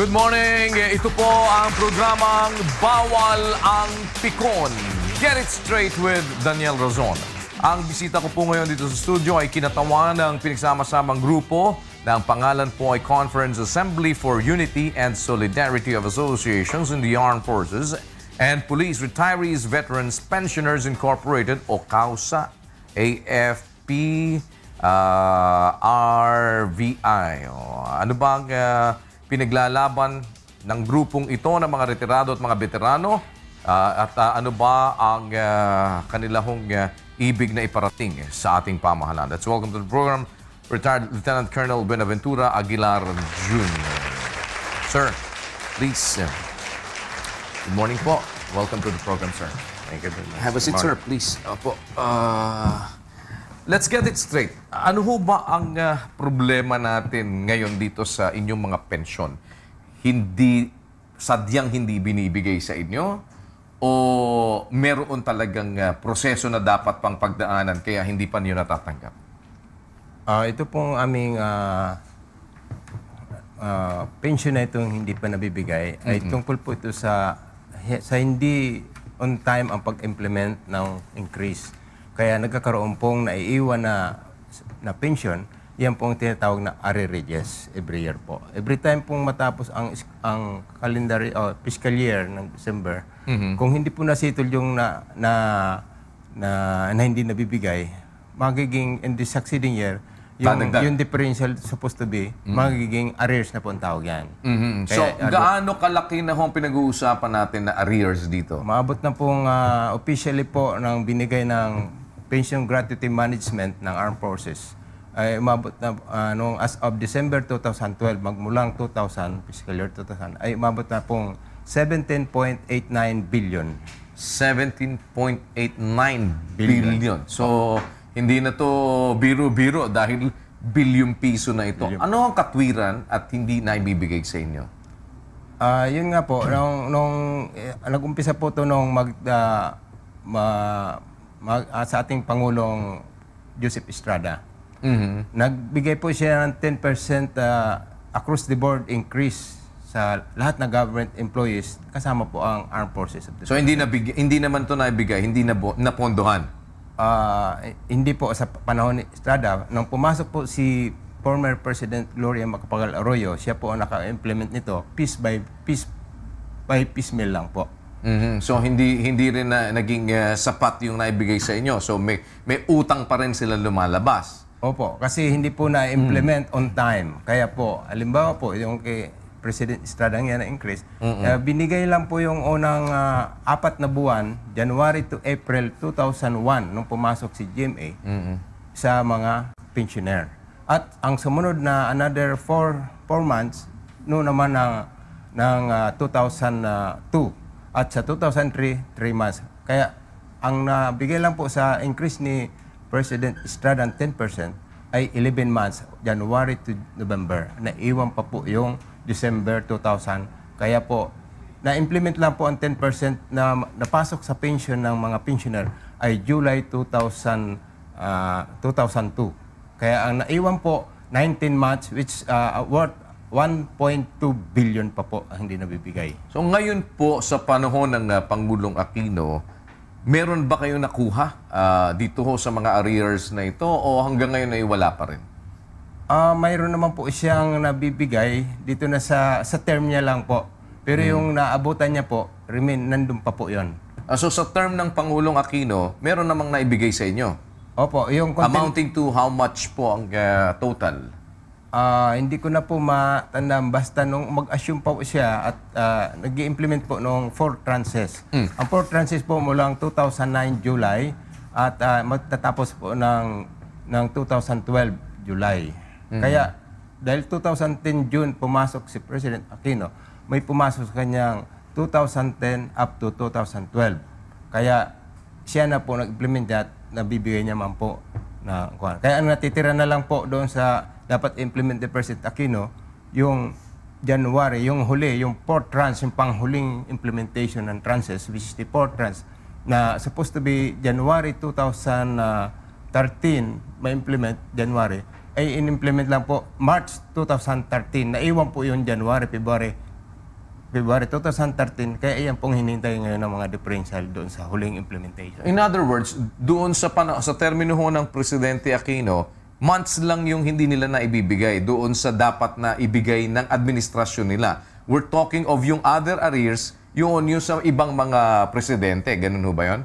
Good morning! Ito po ang programang Bawal ang Pikon. Get it straight with Daniel Razon. Ang bisita ko po ngayon dito sa studio ay kinatawan ng pinagsama-samang grupo na ang pangalan po ay Conference Assembly for Unity and Solidarity of Associations in the Armed Forces and Police Retirees Veterans Pensioners Incorporated o CAUSA, AFP, RVI. Ano bang pinaglalaban ng grupong ito ng mga retirado at mga veterano? At ano ba ang kanilang ibig na iparating sa ating pamahalaan? Let's welcome to the program, Retired Lieutenant Colonel Buenaventura Aguilar Jr. Sir, please. Good morning po. Welcome to the program, sir. Thank you very much. Have a seat, sir, please. Opo. Let's get it straight. Ano ho ba ang problema natin ngayon dito sa inyong mga pensyon? Sadyang hindi binibigay sa inyo? O meron talagang proseso na dapat pang pagdaanan kaya hindi pa niyo natatanggap? Ito pong aming pension na itong hindi pa nabibigay ay tungkol po ito sa hindi on time ang pag-implement ng increase. Kaya nagkakaroon pong naiiwan na pension, yan pong tinatawag na arrearages every year po. Every time pong matapos ang calendar fiscal year ng December, kung hindi po nasitol yung na hindi nabibigay, magiging in the succeeding year, yung differential supposed to be, magiging arrears na po ang tawag yan. So, gaano kalaki na hong pinag-uusapan natin na arrears dito? Maabot na pong officially po ng binigay ng Pension Gratuity Management ng Armed Forces ay umabot na as of December 2012 magmulang 2000 fiscal year 2000 ay umabot na pong 17.89 billion. 17.89 billion. So, hindi na to biro-biro dahil bilyong piso na ito. Ano ang katwiran at hindi na ibibigay sa inyo? Yun nga po, nag-umpisa po ito nung sa ating Pangulong Joseph Estrada. Nagbigay po siya ng 10% across the board increase sa lahat ng government employees kasama po ang Armed Forces. So hindi naman ito naibigay, hindi napondohan? Hindi po sa panahon ni Estrada. Nung pumasok po si former President Gloria Macapagal Arroyo, siya po ang naka-implement nito piece by piecemeal lang po. So hindi rin naging sapat yung naibigay sa inyo. So may utang pa rin sila lumalabas. Opo, kasi hindi po na-implement on time. Kaya po, halimbawa po, yung kay President Estrada nga na-increase, binigay lang po yung unang 4 na buwan, January to April 2001, nung pumasok si GMA, sa mga pensioner. At ang sumunod na another 4 months, noon naman ng 2002. At sa 2003, 3 months. Kaya ang nabigay lang po sa increase ni President Estrada ng 10% ay 11 months, January to November. Naiwan pa po yung December 2000. Kaya po, na-implement lang po ang 10% na napasok sa pension ng mga pensioner ay July 2002. Kaya ang naiwan po, 19 months, which worth 1.2 billion pa po ang hindi nabibigay. So ngayon po sa panahon ng Pangulong Aquino, meron ba kayong nakuha dito ho sa mga arrears na ito o hanggang ngayon ay wala pa rin? Mayroon naman po siyang nabibigay dito na sa term niya lang po. Pero yung naabutan niya po, nandun pa po yun. So sa term ng Pangulong Aquino, meron namang naibigay sa inyo? Opo. Yung amounting to how much po ang total? Hindi ko na po matandaan. Basta nung mag-assume po siya at nag-i-implement po nung 4 tranches. Ang 4 tranches po mulang 2009 July at magtatapos po ng 2012 July. Kaya dahil 2010 June pumasok si President Aquino, may pumasok sa kanyang 2010 up to 2012. Kaya siya na po nag-implement at nabibigay niya man po na kuwan. Kaya ang natitira na lang po doon sa dapat implement ni President Aquino, yung January, yung huli, yung 4th tranche, yung panghuling implementation ng tranches, which is the 4th tranche, na supposed to be January 2013, ma-implement January, ay in-implement lang po March 2013. Naiwan po yung January, February February 2013, kaya iyan pong hinintay ngayon ng mga differential doon sa huling implementation. In other words, doon sa termino ho ng Presidente Aquino, months lang yung hindi nila na ibibigay doon sa dapat na ibigay ng administrasyon nila. We're talking of yung other arrears, yung sa ibang mga presidente. Ganun ho ba yun?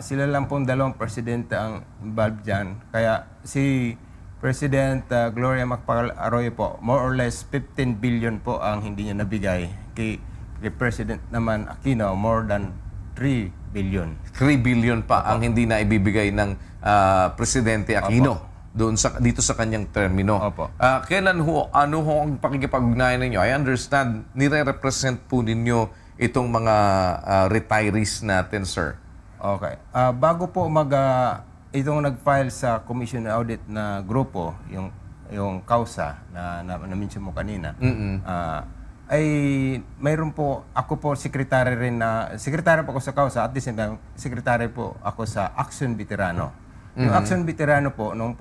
Sila lang pong dalawang presidente ang involved dyan. Kaya si President Gloria Macapagal-Arroyo po, more or less 15 billion po ang hindi niya nabigay. Kay President naman Aquino, more than 3 billion. 3 billion pa ang hindi na ibibigay ng Presidente Aquino doon dito sa kanyang termino. Opo. Kailan ho, ano ho ang pakikipag-ugnayan ninyo? I understand, nire-represent po ninyo itong mga retirees natin, sir. Okay. Bago po itong nag-file sa Commission on Audit na grupo, yung kausa na mention mo kanina, ay mayroon po, ako po sekretary po ako sa kausa, at the same time, sekretary po ako sa Action Veterano. Yung Action Veterano po, nung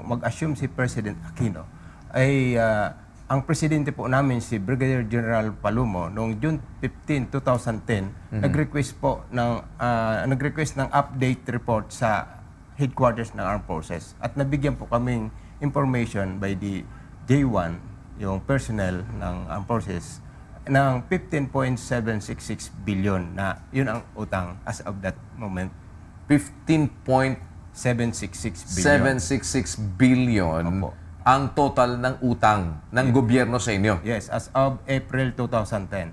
mag-assume si President Aquino, ay ang presidente po namin si Brigadier General Palumo noong June 15, 2010 nag-request ng update report sa headquarters ng Armed Forces at nabigyan po kaming information by the J1 yung personnel ng Armed Forces ng 15.766 billion na yun ang utang as of that moment. 15.766 766 billion. billion Opo. ang total ng utang ng gobyerno sa inyo. Yes, as of April 2010.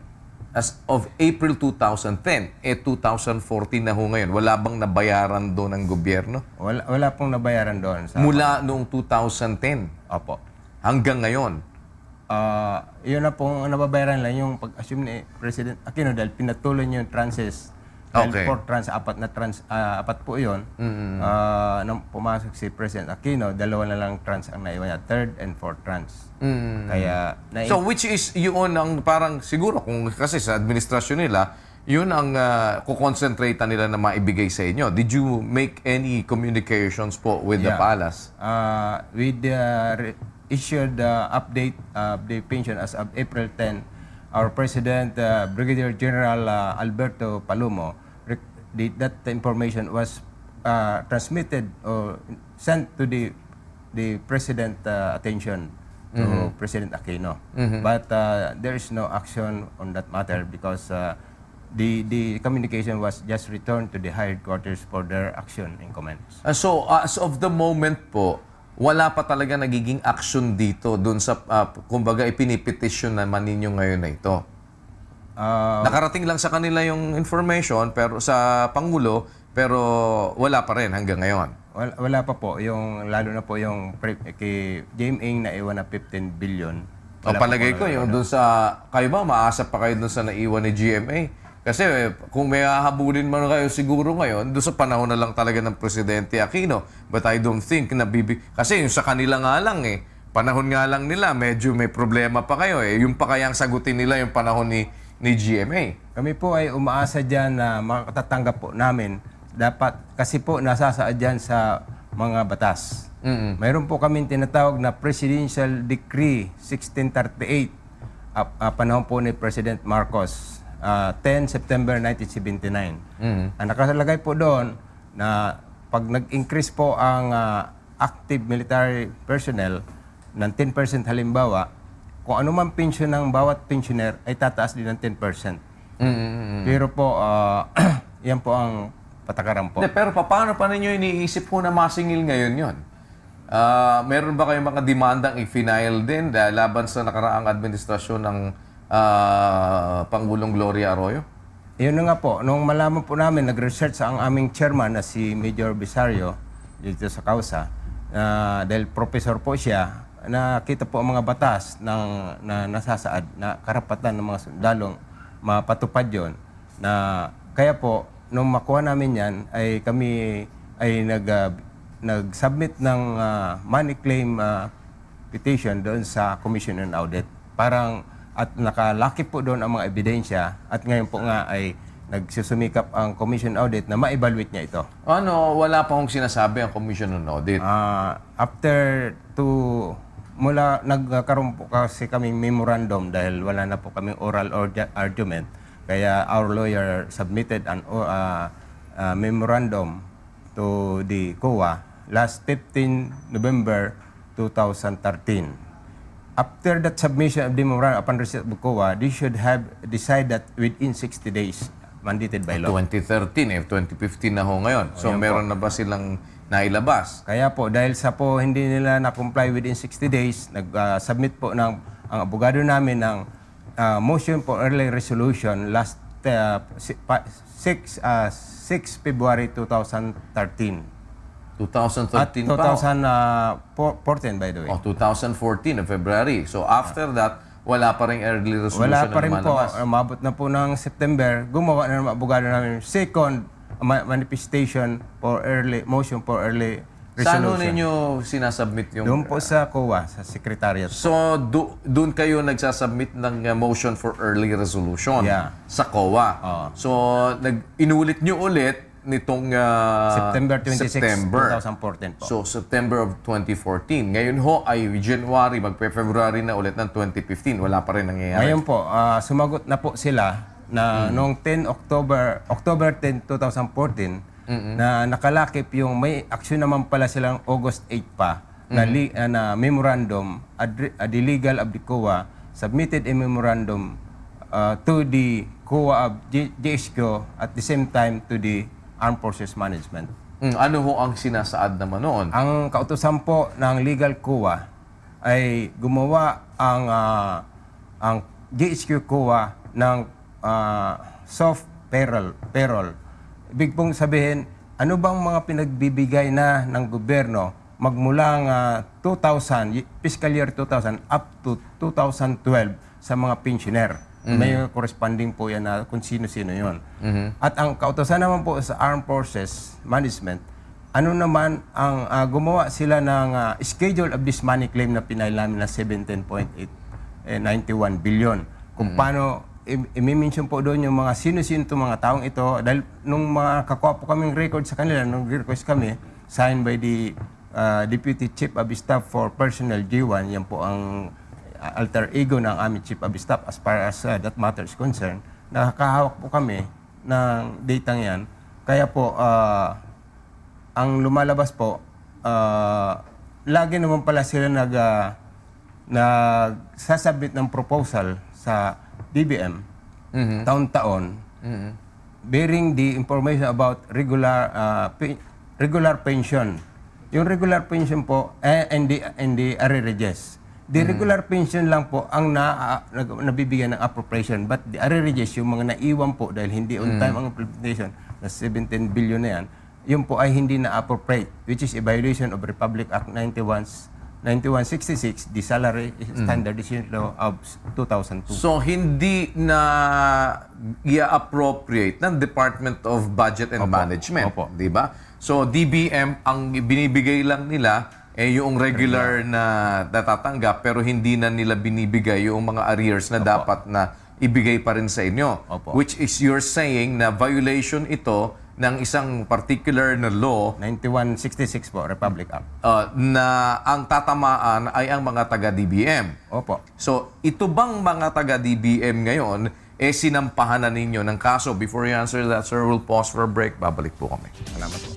As of April 2010, 2014 na ho ngayon. Wala bang nabayaran doon ng gobyerno? Wala pong nabayaran doon. Mula noong 2010 Opo. hanggang ngayon. Yun na pong nababayaran lang yung pag-assume ni President Aquino dahil pinatuloy niyo yung tranches. Okay. Dahil apat po yun. Nung pumasok si President Aquino, dalawa na lang trans ang naiwan niya. Third and fourth trans. Kaya, So which is yun ang parang siguro kung kasi sa administrasyon nila, yun ang kukonsentrate nila na maibigay sa inyo. Did you make any communications po with the palace? With the issued update pension as of April 10, our President, Brigadier General Alberto Palumo, that information was transmitted or sent to the President attention to President Aquino. But there is no action on that matter because the communication was just returned to the higher headquarters for their action and comments. So as of the moment po, wala pa talaga nagiging action dito doon sa, kumbaga, ipinipetisyon naman ninyo ngayon na ito. Nakarating lang sa kanila yung information pero sa Pangulo, pero wala pa rin hanggang ngayon. Wala pa po. Lalo na po yung kay JMA na iwan na 15 billion. Palagay ko, yung doon sa, kayo ba, maasa pa kayo doon sa naiwan ni GMA? Kasi kung may hahabulin man kayo siguro ngayon, doon sa panahon na lang talaga ng Presidente Aquino. But I don't think na kasi yung sa kanila nga lang panahon nga lang nila, medyo may problema pa kayo Yung pa kayang sagutin nila yung panahon ni GMA. Kami po ay umaasa dyan na makatatanggap po namin. Dapat, kasi po nasasaad dyan sa mga batas. Mayroon po kaming tinatawag na Presidential Decree 1638. Panahon po ni President Marcos. 10 September 1979. Ang nakalagay po doon na pag nag-increase po ang active military personnel ng 10% halimbawa, kung ano man pensyon ng bawat pensioner ay tataas din ng 10%. Pero po, yan po ang patakaran po. Pero paano pa ninyo iniisip po na masingil ngayon yon? Meron ba kayong mga demandang i-final din laban sa nakaraang administrasyon ng Pangulong Gloria Arroyo? Yun na nga po. Nung malaman po namin, nag-research ang aming chairman na si Major Bisario dito sa Causa. Dahil professor po siya, nakita po ang mga batas na nasasaad na karapatan ng mga sundalong mapatupad yon. Kaya po, nung makuha namin yan, ay kami ay nag-submit ng money claim petition doon sa Commission on Audit. At nakalaki po doon ang mga ebidensya at ngayon po nga ay nagsusumikap ang Commission Audit na ma-evaluate niya ito. Wala pa akong sinasabi ang Commission on Audit. After 2 nagkaroon po kasi kaming memorandum dahil wala na po kaming oral argument. Kaya our lawyer submitted an memorandum to the COA last 15 November 2013. After that submission of the memorandum upon receipt of COA, they should have decided within 60 days mandated by law. 2013, 2015 na ho ngayon. So, meron na ba silang nailabas? Kaya po, dahil sa po hindi nila na-comply within 60 days, nag-submit po ang abogado namin ng motion for early resolution last 6 February 2013. 2013 At pa? 2014, by the way. 2014 February. So, after that, wala pa rin early resolution Wala pa rin na po. lumalabas. Umabot na po ng September. Gumawa na ng abogado namin second manifestation for motion for early Saan resolution. ninyo sinasubmit yung... Doon po sa COA, sa Secretariat. So, doon kayo nagsasubmit ng motion for early resolution sa COA. So, inulit nyo ulit nitong September 26, September. 2014 po. So, September of 2014. Ngayon ho ay January, magpe-February na ulit ng 2015. Wala pa rin nangyayari. Ngayon po, sumagot na po sila na noong October 10, 2014, na nakalakip yung may aksyon naman pala silang August 8 pa na memorandum, the legal of the COA submitted a memorandum to the COA of GSQ at the same time to the Armed Forces Management. Ano ho ang sinasaad naman noon? Ang kautusan po ng legal COA ay gumawa ang GSQ COA ng soft payroll. Ibig pong sabihin, ano bang mga pinagbibigay na ng gobyerno magmula 2000, fiscal year 2000 up to 2012 sa mga pensioner. May corresponding po yan na kung sino-sino yun. At ang kautosan naman po sa Armed Forces Management, ano naman ang gumawa sila ng schedule of this money claim na pinail namin na 17.91 billion. Kung paano i-mention po doon yung mga sino-sino itong mga taong ito. Dahil nung mga kakuha po kaming record sa kanila, nung request kami, signed by the Deputy Chief of Staff for Personnel G1, yan po ang alter ego ng aming Chief of Staff as far as that matter is concerned. Nakakahawak po kami ng data yan. Kaya po, ang lumalabas po, lagi naman pala sila nagsasubmit ng proposal sa DBM taon-taon bearing the information about regular pension. Yung regular pension po and the arrearages. The regular pension lang po ang nabibigyan ng appropriation, but the arrearages, yung mga naiwan po dahil hindi on time ang implementation na 17 billion na yan, yun po ay hindi na-appropriate, which is a violation of Republic Act 9166, the Salary Standardization Law of 2002. So, hindi na i-appropriate ng Department of Budget and Management, di ba? So, DBM, ang binibigay lang nila yung regular na natatanggap pero hindi na nila binibigay yung mga arrears na dapat na ibigay pa rin sa inyo. Which is you're saying na violation ito ng isang particular na law 9166 po, Republic Act. Na ang tatamaan ay ang mga taga-DBM. Opo. So, ito bang mga taga-DBM ngayon sinampahan na ninyo ng kaso? Before you answer that, sir, we'll pause for a break. Babalik po kami. Salamat po.